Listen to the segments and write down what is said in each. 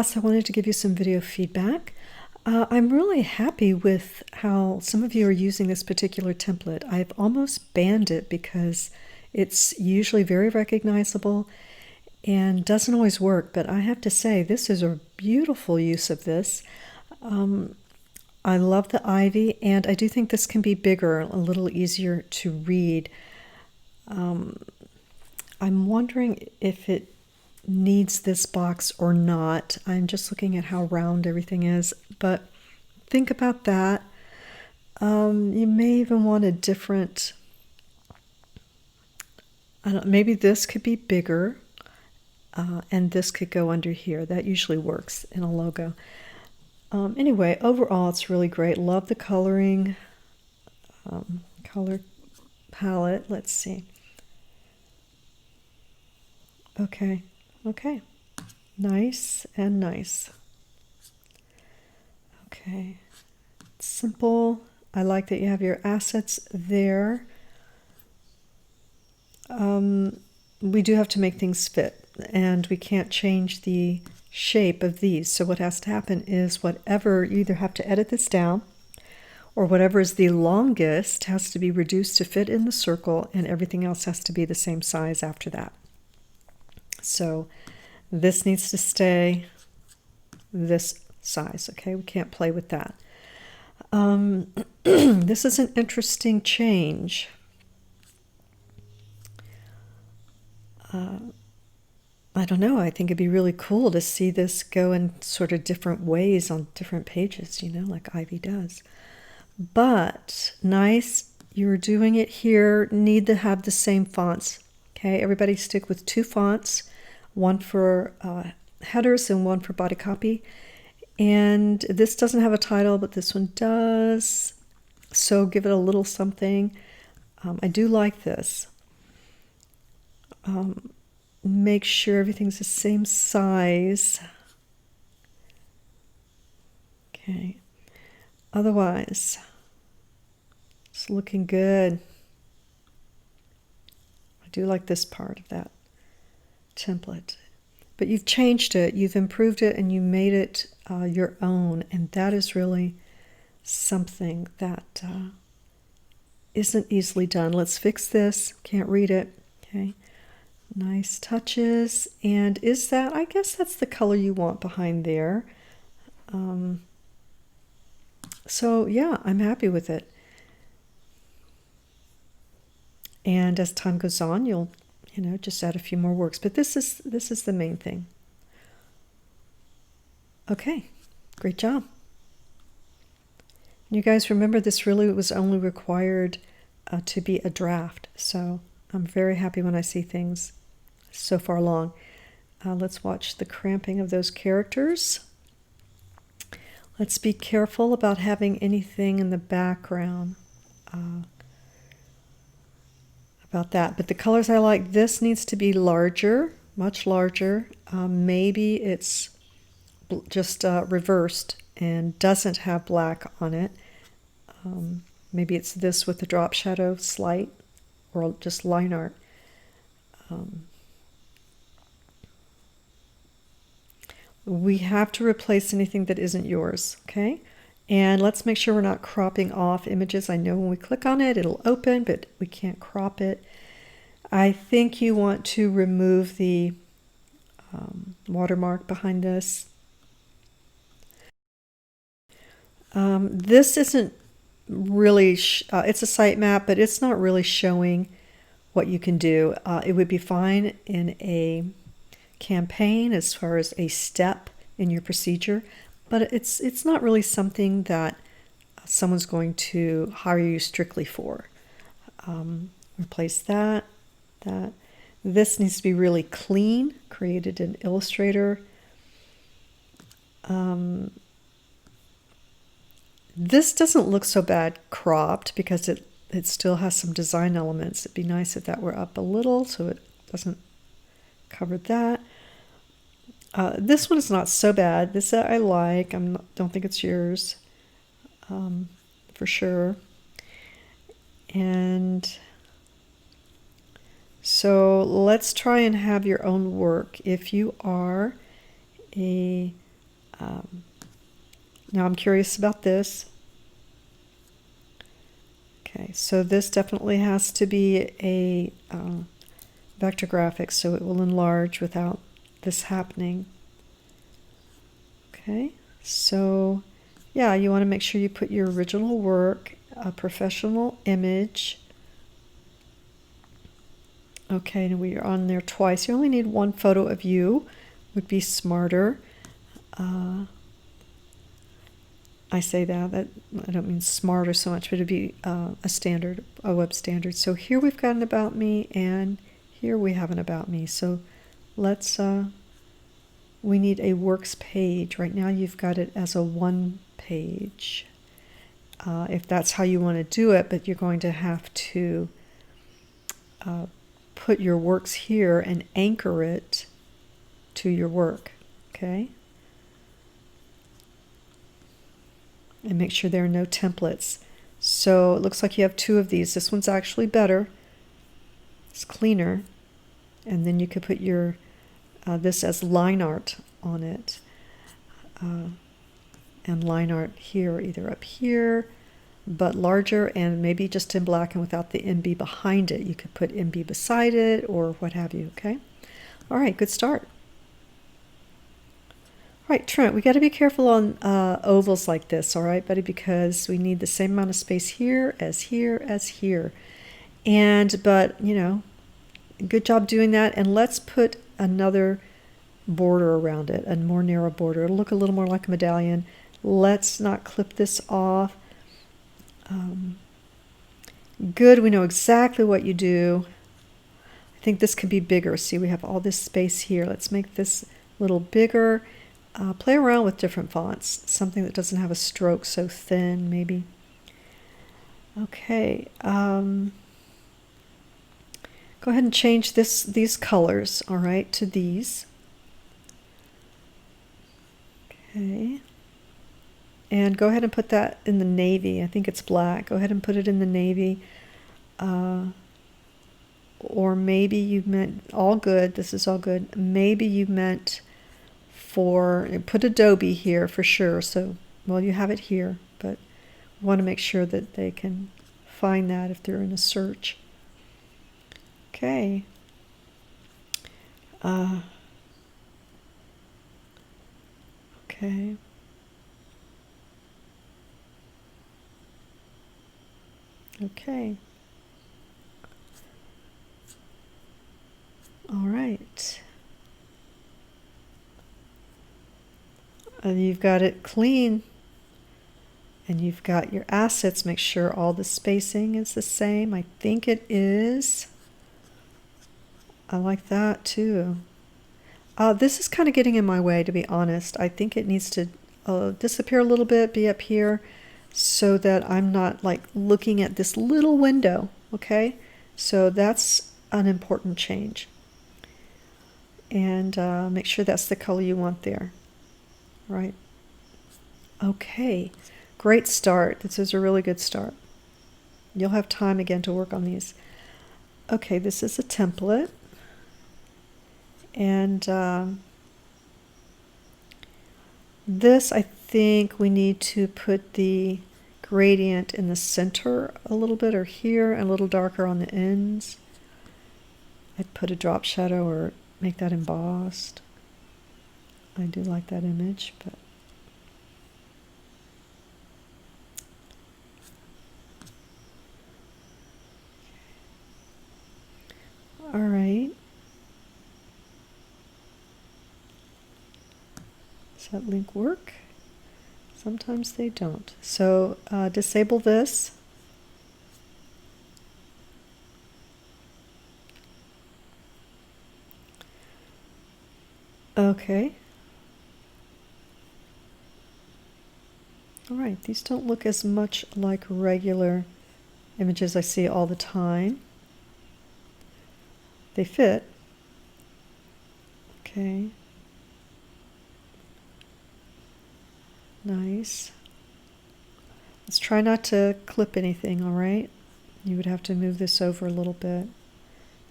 class, I wanted to give you some video feedback. I'm really happy with how some of you are using this particular template. I've almost banned it because it's usually very recognizable and doesn't always work, but I have to say this is a beautiful use of this. I love the ivy, and I do think this can be bigger, a little easier to read. I'm wondering if it needs this box or not. I'm just looking at how round everything is, but think about that. You may even want a different, maybe this could be bigger, and this could go under here. That usually works in a logo. Anyway, overall it's really great. Love the coloring, color palette. Let's see. Okay. Nice and nice. Okay. Simple. I like that you have your assets there. We do have to make things fit, and we can't change the shape of these. So what has to happen is whatever, you either have to edit this down, or whatever is the longest has to be reduced to fit in the circle, and everything else has to be the same size after that. So this needs to stay this size, okay? We can't play with that. This is an interesting change. I don't know, I think it'd be really cool to see this go in sort of different ways on different pages, you know, like Ivy does. But nice, you're doing it here, need to have the same fonts. Okay, everybody stick with 2 fonts, one for headers and one for body copy. And this doesn't have a title, but this one does. So give it a little something. I do like this. Make sure everything's the same size. Okay. Otherwise, it's looking good. I do like this part of that template. But you've changed it, you've improved it, and you made it your own. And that is really something that isn't easily done. Let's fix this. Can't read it. Okay. Nice touches. And is that, I guess that's the color you want behind there. So yeah, I'm happy with it. And as time goes on, you'll, you know, just add a few more works. But this is the main thing. Okay, great job. You guys remember this really was only required to be a draft. So I'm very happy when I see things so far along. Let's watch the cramping of those characters. Let's be careful about having anything in the background about that. But the colors I like, this needs to be larger, much larger. Maybe it's just reversed and doesn't have black on it. Maybe it's this with the drop shadow slight, or just line art. We have to replace anything that isn't yours, okay? And let's make sure we're not cropping off images. I know when we click on it, it'll open, but we can't crop it. I think you want to remove the watermark behind this. This isn't really, it's a sitemap, but it's not really showing what you can do. It would be fine in a campaign as far as a step in your procedure, but it's not really something that someone's going to hire you strictly for. Replace that. This needs to be really clean, created in Illustrator. This doesn't look so bad cropped because it still has some design elements. It'd be nice if that were up a little so it doesn't cover that. This one is not so bad. This I like. Don't think it's yours, for sure. And so let's try and have your own work. If you are a Now I'm curious about this. Okay, so this definitely has to be a vector graphic, so it will enlarge without this happening. Okay, so yeah, you want to make sure you put your original work, a professional image. Okay, and we are on there twice. You only need one photo of you, would be smarter. I say that I don't mean smarter so much, but it'd be a standard, a web standard. So here we've got an about me, and here we have an about me. So let's, we need a works page. Right now you've got it as a one page. If that's how you want to do it, but you're going to have to put your works here and anchor it to your work, okay? And make sure there are no templates. So it looks like you have two of these. This one's actually better. It's cleaner. And then you could put your this as line art on it. And line art here, either up here, but larger, and maybe just in black and without the MB behind it. You could put MB beside it or what have you, okay? All right, good start. All right, Trent, we got to be careful on ovals like this, all right, buddy, because we need the same amount of space here as here as here. But, you know, good job doing that. And let's put another border around it, a more narrow border. It'll look a little more like a medallion. Let's not clip this off. Good, we know exactly what you do. I think this could be bigger. See, we have all this space here. Let's make this a little bigger. Play around with different fonts. Something that doesn't have a stroke so thin, maybe. Okay. Go ahead and change these colors, all right, to these. Okay. And go ahead and put that in the navy. I think it's black. Go ahead and put it in the navy. Or maybe you meant, all good, this is all good. Maybe you meant put Adobe here for sure. So, well, you have it here, but want to make sure that they can find that if they're in a search. Okay. Okay. Okay. All right. And you've got it clean. And you've got your assets. Make sure all the spacing is the same. I think it is. I like that too. This is kind of getting in my way, to be honest. I think it needs to disappear a little bit, be up here, so that I'm not like looking at this little window, okay? So that's an important change. And make sure that's the color you want there, right? Okay, great start. This is a really good start. You'll have time again to work on these. Okay, this is a template. And this, I think we need to put the gradient in the center a little bit, or here, and a little darker on the ends. I'd put a drop shadow or make that embossed. I do like that image, but all right. Does that link work? Sometimes they don't. So disable this. Okay. All right, these don't look as much like regular images I see all the time. They fit. Okay. Nice. Let's try not to clip anything, all right? You would have to move this over a little bit.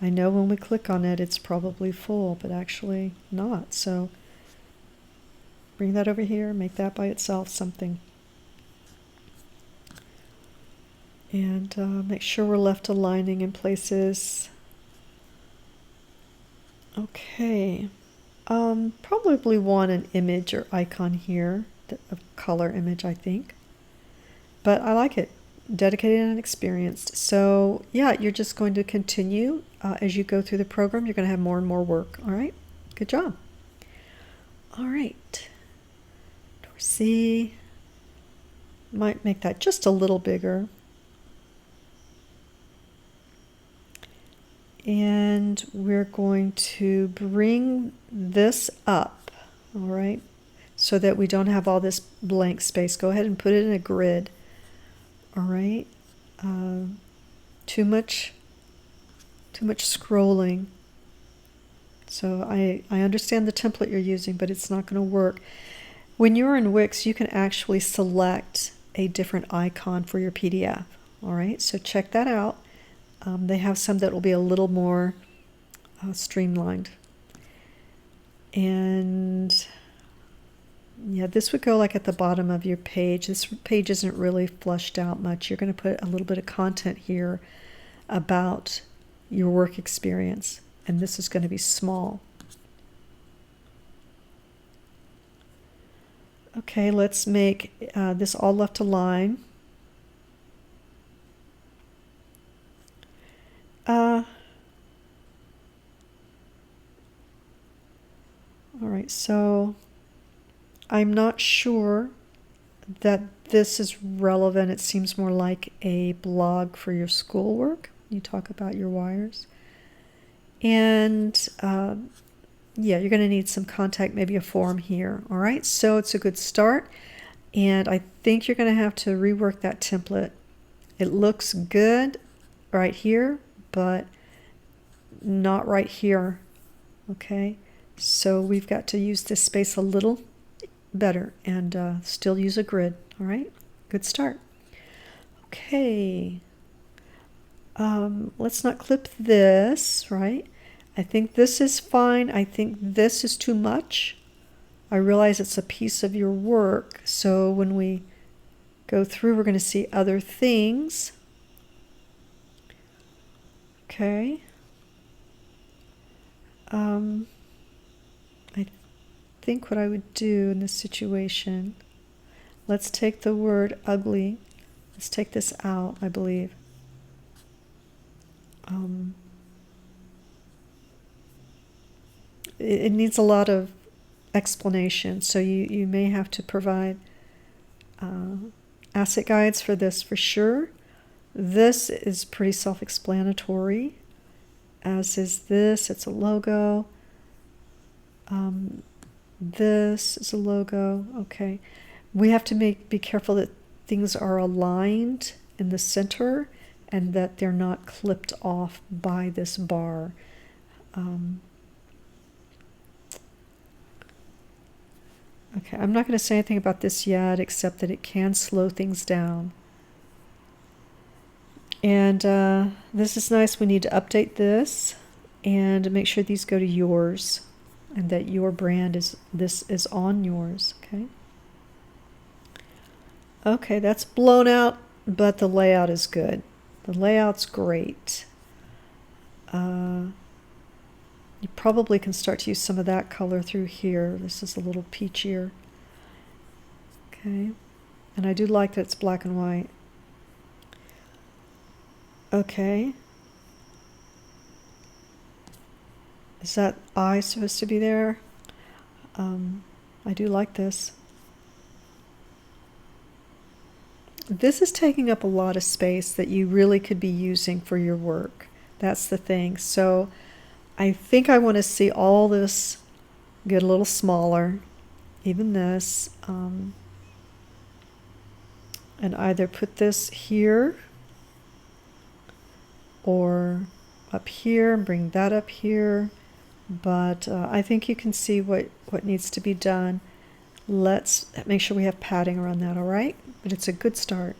I know when we click on it, it's probably full, but actually not. So Bring that over here, make that by itself something. And make sure we're left aligning in places. Okay. Probably want an image or icon here, a color image, I think. But I like it. Dedicated and experienced. So yeah, you're just going to continue as you go through the program. You're going to have more and more work. All right. Good job. All right. Door C. Might make that just a little bigger. And we're going to bring this up, all right, so that we don't have all this blank space. Go ahead and put it in a grid, all right. Too much scrolling. So I understand the template you're using, but it's not going to work. When you're in Wix, you can actually select a different icon for your PDF, all right. So check that out. They have some that will be a little more streamlined. And yeah, this would go like at the bottom of your page. This page isn't really flushed out much. You're going to put a little bit of content here about your work experience. And this is going to be small. Okay, let's make this all left align. All right, so I'm not sure that this is relevant. It seems more like a blog for your schoolwork. You talk about your wires. And yeah, you're going to need some contact, maybe a form here. All right, so it's a good start. And I think you're going to have to rework that template. It looks good right here, but not right here. Okay, so we've got to use this space a little better and still use a grid. All right, good start. Okay, let's not clip this, right? I think this is fine. I think this is too much. I realize it's a piece of your work, so when we go through, we're going to see other things. Okay. I think what I would do in this situation, let's take the word ugly. Let's take this out, I believe. It needs a lot of explanation, so you may have to provide asset guides for this for sure. This is pretty self-explanatory, as is this. It's a logo. This is a logo. Okay, we have to be careful that things are aligned in the center and that they're not clipped off by this bar. Okay, I'm not going to say anything about this yet, except that it can slow things down. And this is nice. We need to update this and make sure these go to yours and that your brand is on yours. Okay. Okay, that's blown out, but the layout is good. The layout's great. You probably can start to use some of that color through here. This is a little peachier. Okay, and I do like that it's black and white. Okay. Is that eye supposed to be there? I do like this. This is taking up a lot of space that you really could be using for your work. That's the thing. So I think I want to see all this get a little smaller, even this, and either put this here or up here and bring that up here. But I think you can see what needs to be done. Let's make sure we have padding around that, all right? But it's a good start.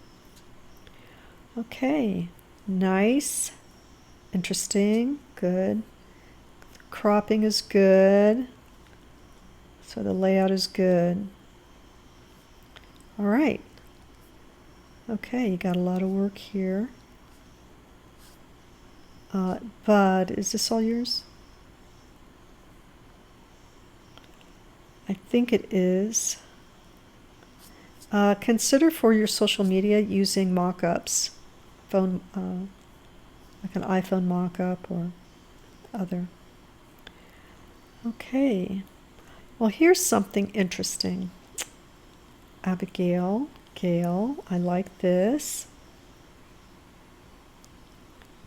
Okay, nice, interesting, good. Cropping is good. So the layout is good. All right. Okay, you got a lot of work here. Bud, is this all yours? I think it is. Consider for your social media using mock-ups, like an iPhone mock-up or other. Okay, well, here's something interesting. Abigail, Gail, I like this.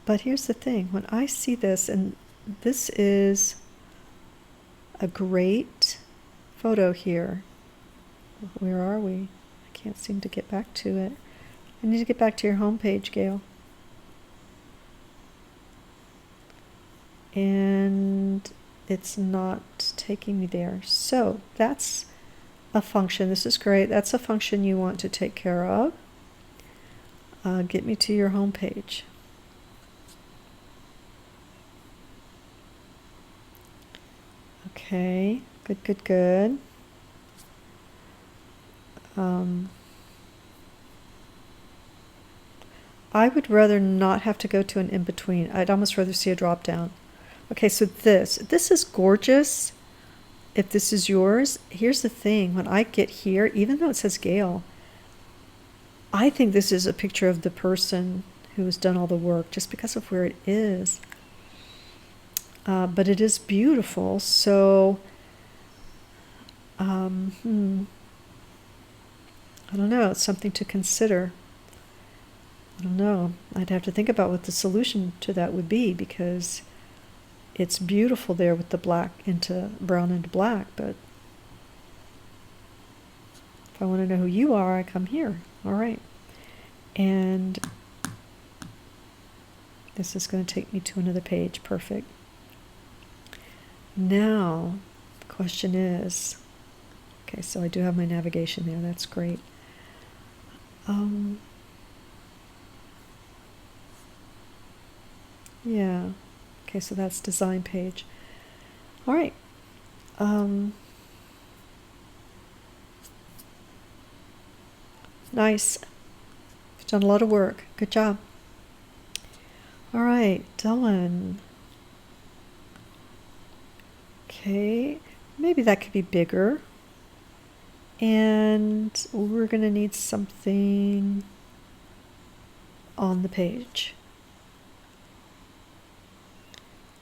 But here's the thing, when I see this, and this is a great photo here. Where are we? I can't seem to get back to it. I need to get back to your home page, Gail. And it's not taking me there. So that's a function. This is great. That's a function you want to take care of. Get me to your home page. Okay, good, good, good. I would rather not have to go to an in-between. I'd almost rather see a drop-down. Okay, so this is gorgeous. If this is yours, here's the thing. When I get here, even though it says Gail, I think this is a picture of the person who has done all the work just because of where it is. But it is beautiful, so I don't know, it's something to consider. I don't know. I'd have to think about what the solution to that would be, because it's beautiful there with the black into brown into black, but if I want to know who you are, I come here. All right. And this is going to take me to another page. Perfect. Now, the question is, okay, so I do have my navigation there. That's great. Yeah. Okay, so that's design page. All right. Nice. You've done a lot of work. Good job. All right, Dylan. Okay, maybe that could be bigger. And we're going to need something on the page.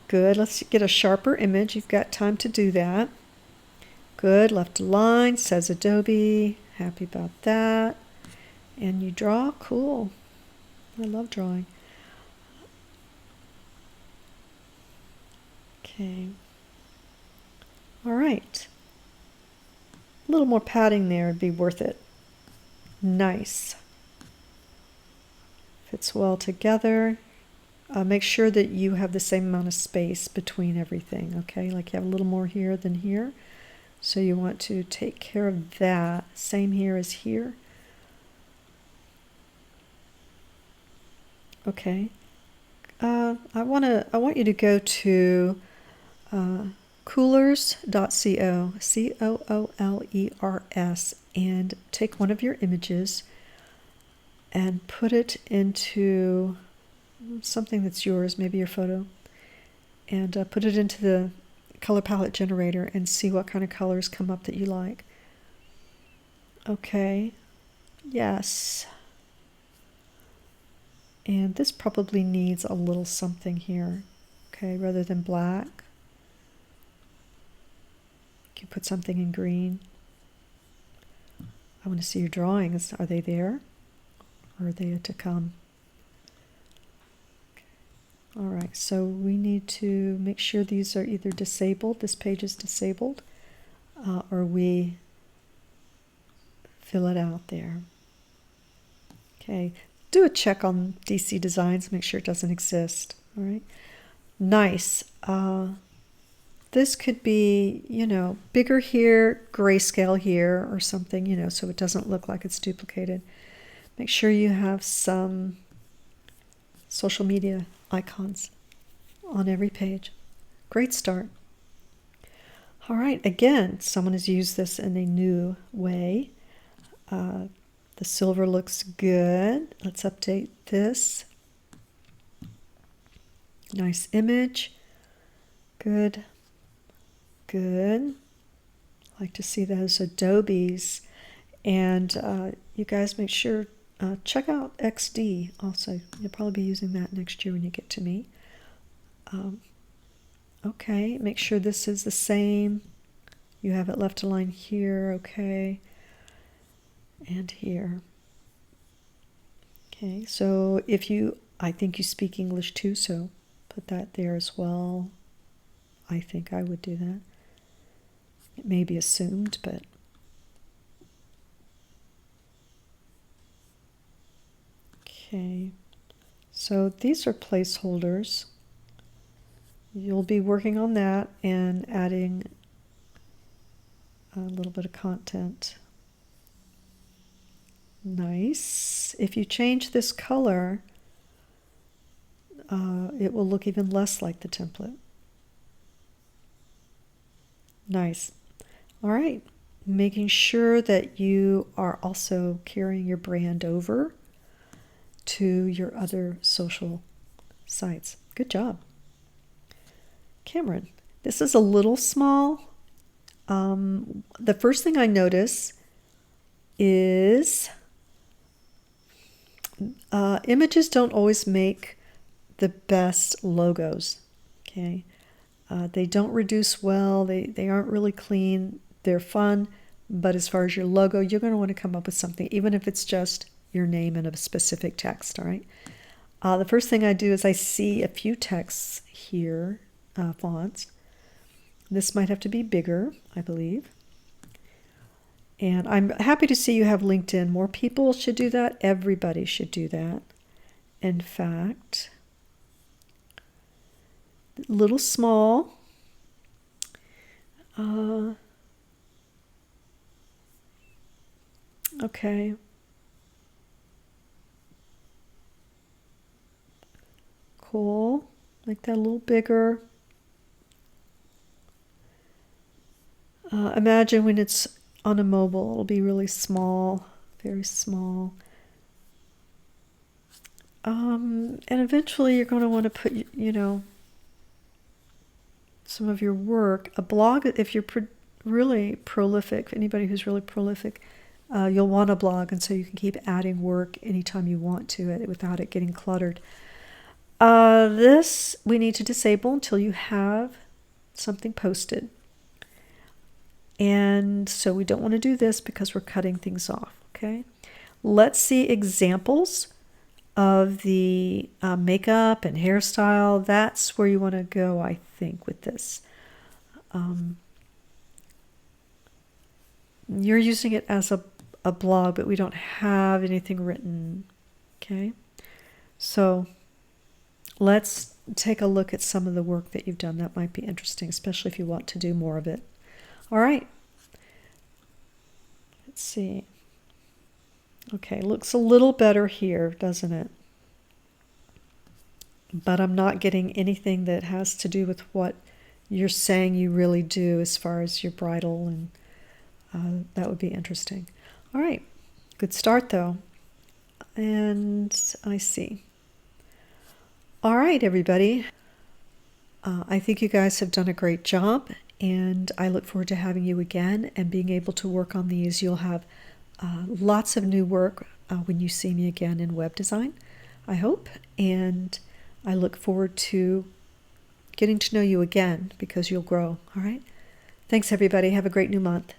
Good, let's get a sharper image. You've got time to do that. Good, left align, says Adobe. Happy about that. And you draw, cool. I love drawing. Okay. All right. A little more padding there would be worth it. Nice. Fits well together. Make sure that you have the same amount of space between everything, okay? Like you have a little more here than here. So you want to take care of that. Same here as here. Okay. I want you to go to coolers.co, COOLERS, and take one of your images and put it into something that's yours, maybe your photo, and put it into the color palette generator and see what kind of colors come up that you like. Okay, yes. And this probably needs a little something here, okay, rather than black. You can put something in green. I want to see your drawings. Are they there? Or are they to come? All right, so we need to make sure these are either disabled, this page is disabled, or we fill it out there. Okay, do a check on DC Designs, make sure it doesn't exist. All right, nice. This could be, you know, bigger here, grayscale here, or something, you know, so it doesn't look like it's duplicated. Make sure you have some social media icons on every page. Great start. All right, again, someone has used this in a new way. The silver looks good. Let's update this. Nice image. Good. Good. Like to see those adobes. And you guys make sure, check out XD also. You'll probably be using that next year when you get to me. Okay, make sure this is the same. You have it left align here, okay. And here. Okay, so I think you speak English too, so put that there as well. I think I would do that. It may be assumed, but okay. So these are placeholders. You'll be working on that and adding a little bit of content. Nice. If you change this color, it will look even less like the template. Nice. All right. Making sure that you are also carrying your brand over to your other social sites. Good job. Cameron, this is a little small. The first thing I notice is images don't always make the best logos. Okay, they don't reduce well. They aren't really clean. They're fun, but as far as your logo, you're going to want to come up with something, even if it's just your name and a specific text. All right. The first thing I do is I see a few texts here, fonts. This might have to be bigger, I believe. And I'm happy to see you have LinkedIn. More people should do that. Everybody should do that. In fact, a little small. Okay. Cool. Make that a little bigger. Imagine when it's on a mobile, it'll be really small, very small. And eventually you're going to want to put, some of your work. A blog, if you're really prolific, anybody who's really prolific, you'll want a blog, and so you can keep adding work anytime you want to it without it getting cluttered. This we need to disable until you have something posted. And so we don't want to do this because we're cutting things off, okay? Let's see examples of the makeup and hairstyle. That's where you want to go, I think, with this. You're using it as a blog, but we don't have anything written, okay? So let's take a look at some of the work that you've done. That might be interesting, especially if you want to do more of it. All right. Let's see. Okay, looks a little better here, doesn't it? But I'm not getting anything that has to do with what you're saying you really do as far as your bridal, and that would be interesting. All right. Good start, though. And I see. All right, everybody. I think you guys have done a great job, and I look forward to having you again and being able to work on these. You'll have lots of new work when you see me again in web design, I hope. And I look forward to getting to know you again because you'll grow. All right. Thanks, everybody. Have a great new month.